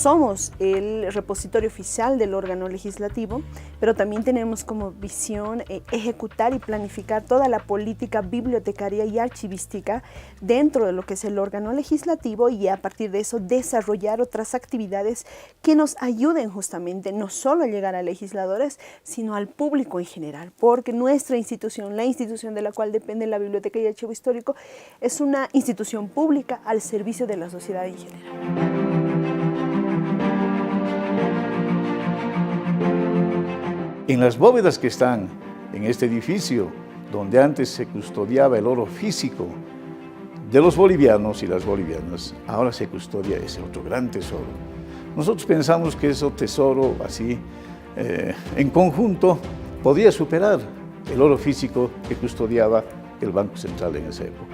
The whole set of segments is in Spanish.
somos el repositorio oficial del órgano legislativo, pero también tenemos como visión ejecutar y planificar toda la política bibliotecaria y archivística dentro de lo que es el órgano legislativo, y a partir de eso desarrollar otras actividades que nos ayuden justamente no solo a llegar a legisladores, sino al público en general, porque nuestra institución, la institución de la cual depende la Biblioteca y Archivo Histórico, es una institución pública al servicio de la sociedad en general. En las bóvedas que están en este edificio, donde antes se custodiaba el oro físico de los bolivianos y las bolivianas, ahora se custodia ese otro gran tesoro. Nosotros pensamos que ese tesoro así, en conjunto, podría superar el oro físico que custodiaba el Banco Central en esa época.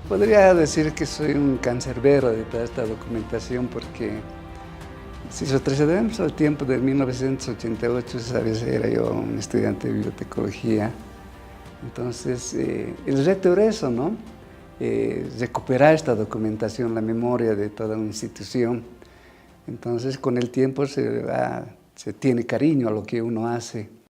Podría decir que soy un cancerbero de toda esta documentación, porque si retrocedemos al tiempo de 1988, sabes, era yo un estudiante de bibliotecología. Entonces, el reto era eso, ¿no? Recuperar esta documentación, la memoria de toda una institución. Entonces, con el tiempo se tiene cariño a lo que uno hace.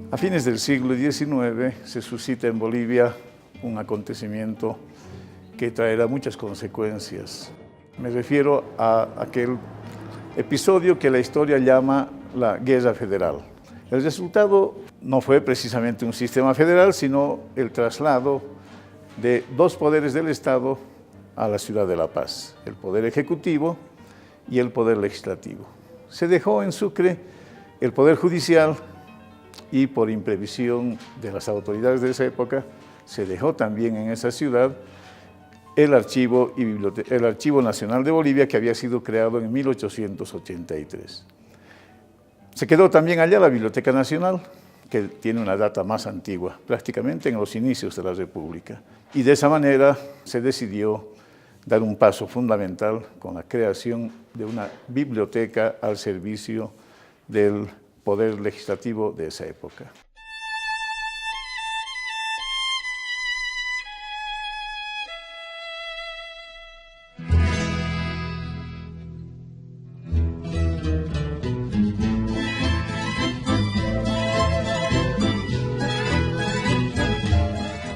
A fines del siglo XIX se suscita en Bolivia un acontecimiento que traerá muchas consecuencias. Me refiero a aquel episodio que la historia llama la Guerra Federal. El resultado no fue precisamente un sistema federal, sino el traslado de dos poderes del Estado a la ciudad de La Paz, el poder ejecutivo y el poder legislativo. Se dejó en Sucre el poder judicial, y por imprevisión de las autoridades de esa época, se dejó también en esa ciudad el Archivo Nacional de Bolivia, que había sido creado en 1883. Se quedó también allá la Biblioteca Nacional, que tiene una data más antigua, prácticamente en los inicios de la República. Y de esa manera se decidió dar un paso fundamental con la creación de una biblioteca al servicio del poder legislativo de esa época.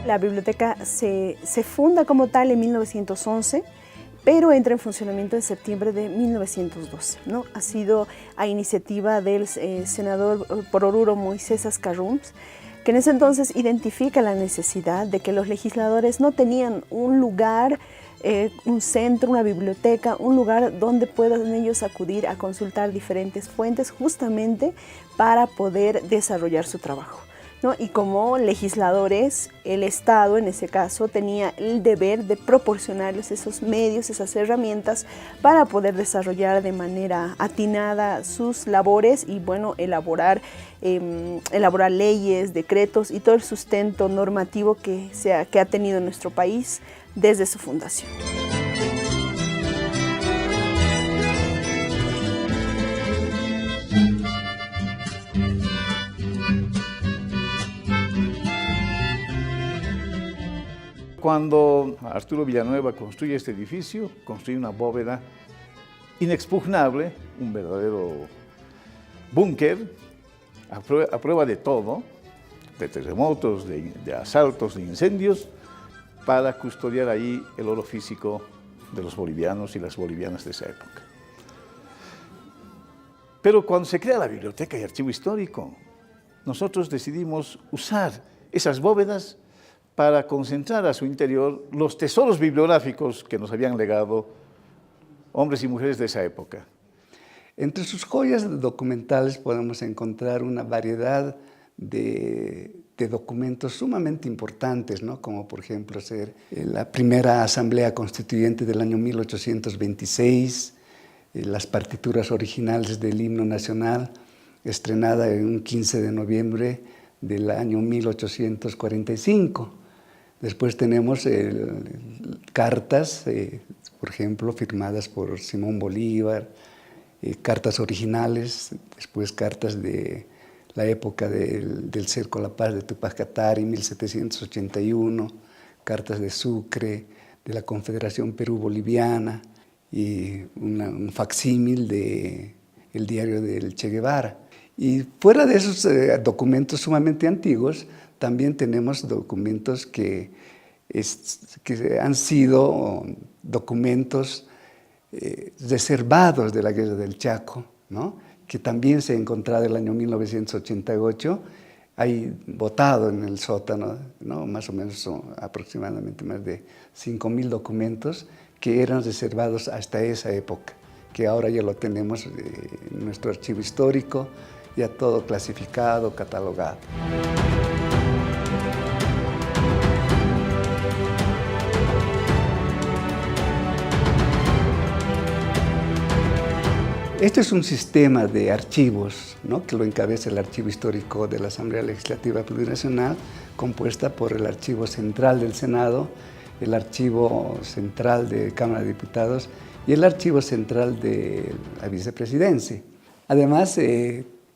La biblioteca se funda como tal en 1911, pero entra en funcionamiento en septiembre de 1912, ¿no? Ha sido a iniciativa del senador por Oruro Moisés Ascarrums, que en ese entonces identifica la necesidad de que los legisladores no tenían un lugar, un centro, una biblioteca, un lugar donde puedan ellos acudir a consultar diferentes fuentes justamente para poder desarrollar su trabajo, ¿no? Y como legisladores, el Estado en ese caso tenía el deber de proporcionarles esos medios, esas herramientas para poder desarrollar de manera atinada sus labores y, bueno, elaborar leyes, decretos y todo el sustento normativo que ha tenido nuestro país desde su fundación. Cuando Arturo Villanueva construye este edificio, construye una bóveda inexpugnable, un verdadero búnker, a prueba de todo, de terremotos, de asaltos, de incendios, para custodiar ahí el oro físico de los bolivianos y las bolivianas de esa época. Pero cuando se crea la Biblioteca y Archivo Histórico, nosotros decidimos usar esas bóvedas para concentrar a su interior los tesoros bibliográficos que nos habían legado hombres y mujeres de esa época. Entre sus joyas documentales podemos encontrar una variedad de documentos sumamente importantes, ¿no? Como por ejemplo ser la primera Asamblea Constituyente del año 1826, las partituras originales del himno nacional, estrenada en un 15 de noviembre del año 1845. Después tenemos cartas, por ejemplo, firmadas por Simón Bolívar, cartas originales, después cartas de la época del Cerco a la Paz de Tupac Katari, 1781, cartas de Sucre, de la Confederación Perú-Boliviana y un facsímil del diario del Che Guevara. Y fuera de esos documentos sumamente antiguos, también tenemos documentos que han sido documentos reservados de la Guerra del Chaco, ¿no? Que también se ha encontrado en el año 1988, hay botado en el sótano, ¿no? Más o menos son aproximadamente más de 5.000 documentos que eran reservados hasta esa época, que ahora ya lo tenemos en nuestro archivo histórico, ya todo clasificado, catalogado. Este es un sistema de archivos, ¿no? Que lo encabeza el Archivo Histórico de la Asamblea Legislativa Plurinacional, compuesta por el Archivo Central del Senado, el Archivo Central de Cámara de Diputados y el Archivo Central de la Vicepresidencia. Además,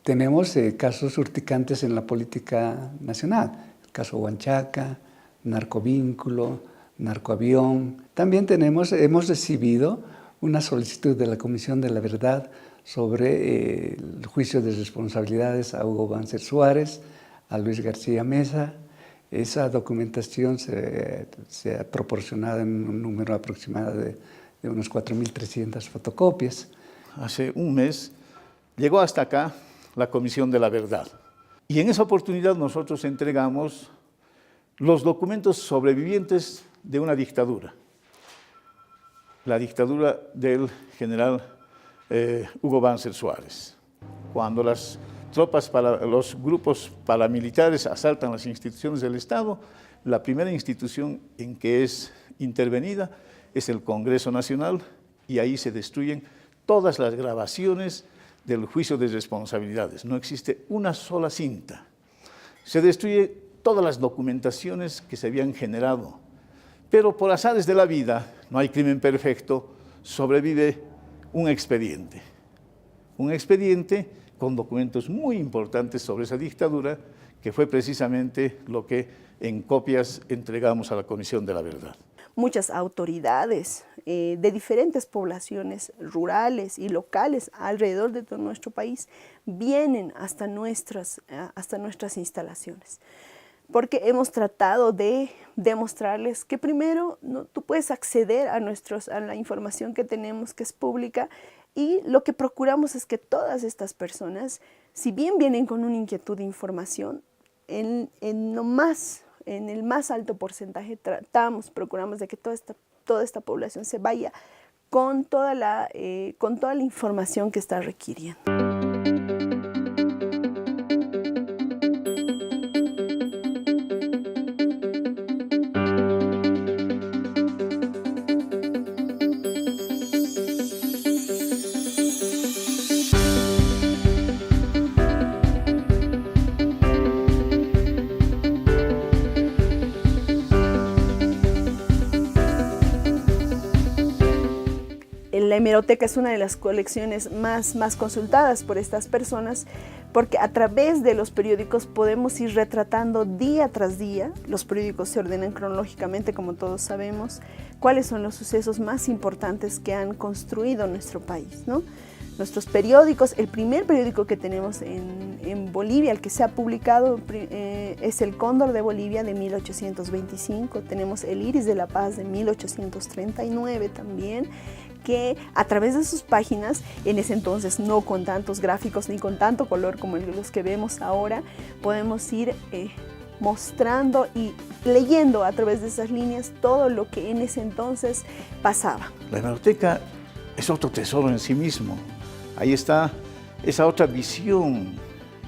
tenemos casos urticantes en la política nacional, el caso Huanchaca, narcovínculo, narcoavión. También hemos recibido una solicitud de la Comisión de la Verdad sobre el juicio de responsabilidades a Hugo Banzer Suárez, a Luis García Meza. Esa documentación se ha proporcionado en un número aproximado de unos 4.300 fotocopias. Hace un mes llegó hasta acá la Comisión de la Verdad. Y en esa oportunidad nosotros entregamos los documentos sobrevivientes de una dictadura. La dictadura del general Hugo Banzer Suárez. Cuando los grupos paramilitares asaltan las instituciones del Estado, la primera institución en que es intervenida es el Congreso Nacional y ahí se destruyen todas las grabaciones del juicio de responsabilidades. No existe una sola cinta. Se destruyen todas las documentaciones que se habían generado. Pero por azares de la vida, no hay crimen perfecto, sobrevive un expediente con documentos muy importantes sobre esa dictadura, que fue precisamente lo que en copias entregamos a la Comisión de la Verdad. Muchas autoridades de diferentes poblaciones rurales y locales alrededor de todo nuestro país vienen hasta nuestras instalaciones, porque hemos tratado de demostrarles que primero tú puedes acceder a la información que tenemos, que es pública, y lo que procuramos es que todas estas personas, si bien vienen con una inquietud de información, en el más alto porcentaje procuramos de que toda esta población se vaya con toda la información que está requiriendo. La hemeroteca es una de las colecciones más consultadas por estas personas, porque a través de los periódicos podemos ir retratando día tras día. Los periódicos se ordenan cronológicamente, como todos sabemos, cuáles son los sucesos más importantes que han construido nuestro país, ¿no? Nuestros periódicos, el primer periódico que tenemos en Bolivia, el que se ha publicado, es El Cóndor de Bolivia de 1825. Tenemos El Iris de la Paz de 1839 también, que a través de sus páginas, en ese entonces no con tantos gráficos ni con tanto color como los que vemos ahora, podemos ir mostrando y leyendo a través de esas líneas todo lo que en ese entonces pasaba. La hemeroteca es otro tesoro en sí mismo. Ahí está esa otra visión,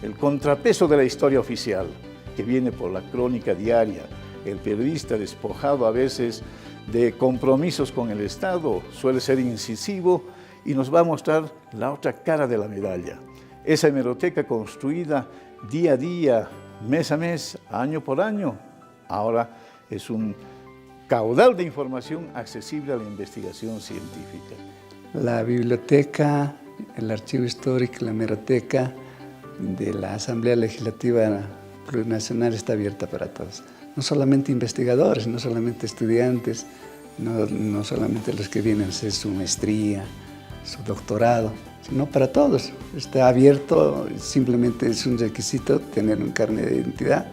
el contrapeso de la historia oficial, que viene por la crónica diaria, el periodista despojado a veces de compromisos con el Estado, suele ser incisivo y nos va a mostrar la otra cara de la medalla. Esa hemeroteca construida día a día mes a mes, año por año. Ahora es un caudal de información accesible a la investigación científica. La biblioteca, el archivo histórico, la hemeroteca de la Asamblea Legislativa Plurinacional está abierta para todos. No solamente investigadores, no solamente estudiantes, no solamente los que vienen a hacer su maestría, su doctorado, sino para todos. Está abierto, simplemente es un requisito tener un carnet de identidad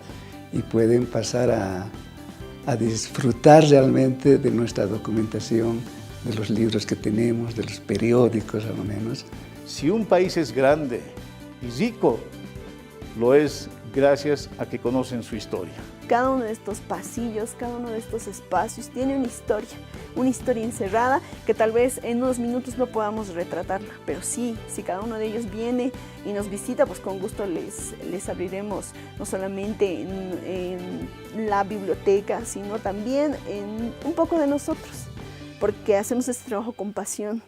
y pueden pasar a disfrutar realmente de nuestra documentación, de los libros que tenemos, de los periódicos al menos. Si un país es grande y rico, lo es gracias a que conocen su historia. Cada uno de estos pasillos, cada uno de estos espacios tiene una historia encerrada que tal vez en unos minutos no podamos retratarla, pero sí, si cada uno de ellos viene y nos visita, pues con gusto les abriremos no solamente en la biblioteca, sino también en un poco de nosotros, porque hacemos este trabajo con pasión.